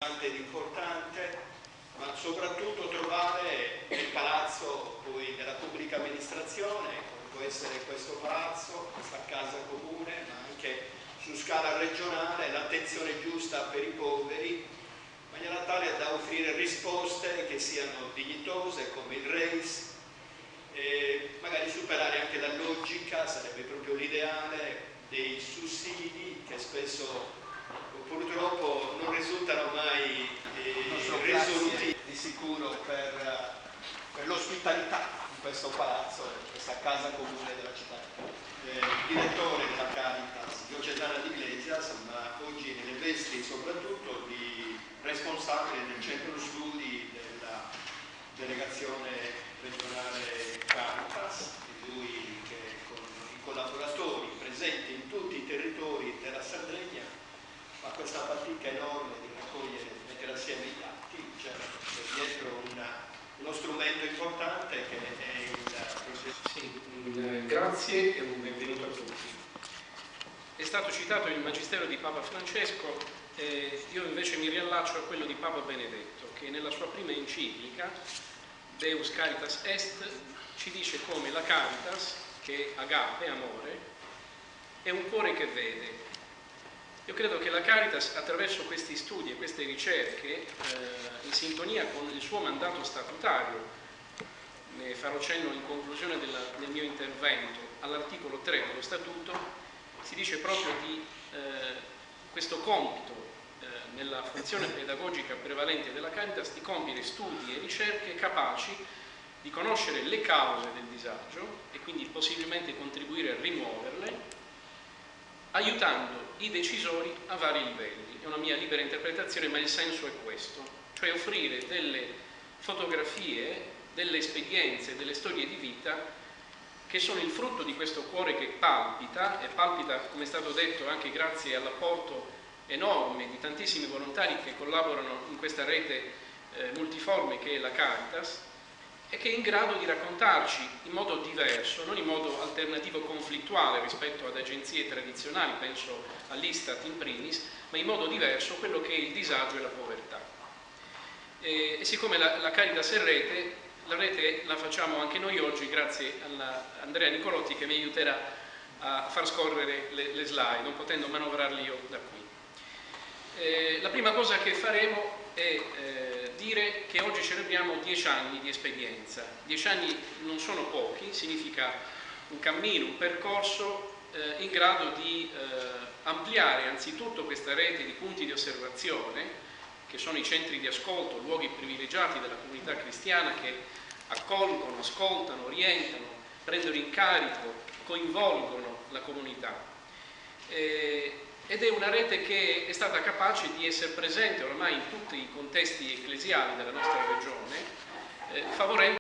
ed importante, ma soprattutto trovare nel palazzo, poi nella pubblica amministrazione, come può essere questo palazzo, questa casa comune, ma anche su scala regionale, l'attenzione giusta per i poveri, in maniera tale da offrire risposte che siano dignitose come il RACE, e magari superare anche la logica, sarebbe proprio l'ideale, dei sussidi che spesso purtroppo non risultano mai risoluti di sicuro per l'ospitalità di questo palazzo, questa casa comune della città. Il direttore della Caritas diocesana di Iglesias, ma oggi nelle vesti soprattutto di responsabile del centro studi della delegazione regionale Caritas, di lui che con i collaboratori presenti in tutti i territori della Sardegna fa questa fatica enorme di raccogliere e mettere assieme i dati. C'è dietro uno strumento importante che è il processo. Grazie e un benvenuto a tutti. È stato citato il Magistero di Papa Francesco, io invece mi riallaccio a quello di Papa Benedetto, che nella sua prima enciclica Deus Caritas Est ci dice come la Caritas, che è agape, amore, è un cuore che vede. Io credo che la Caritas, attraverso questi studi e queste ricerche, in sintonia con il suo mandato statutario, ne farò cenno in conclusione del mio intervento, all'articolo 3 dello Statuto, si dice proprio di questo compito nella funzione pedagogica prevalente della Caritas di compiere studi e ricerche capaci di conoscere le cause del disagio e quindi possibilmente contribuire a rimuoverle, aiutando i decisori a vari livelli. È una mia libera interpretazione, ma il senso è questo, cioè offrire delle fotografie, delle esperienze, delle storie di vita che sono il frutto di questo cuore che palpita, e palpita, come è stato detto, anche grazie all'apporto enorme di tantissimi volontari che collaborano in questa rete multiforme che è la Caritas, e che è in grado di raccontarci in modo diverso, non in modo alternativo conflittuale rispetto ad agenzie tradizionali, penso all'Istat in primis, ma in modo diverso quello che è il disagio e la povertà. E siccome la Caritas è rete, la rete la facciamo anche noi oggi grazie a Andrea Nicolotti che mi aiuterà a far scorrere le slide, non potendo manovrarli io da qui. La prima cosa che faremo è dire che oggi celebriamo 10 anni di esperienza. 10 anni non sono pochi, significa un cammino, un percorso in grado di ampliare anzitutto questa rete di punti di osservazione, che sono i centri di ascolto, luoghi privilegiati della comunità cristiana che accolgono, ascoltano, orientano, prendono in carico, coinvolgono la comunità. Ed è una rete che è stata capace di essere presente ormai in tutti i contesti ecclesiali della nostra regione, favorendo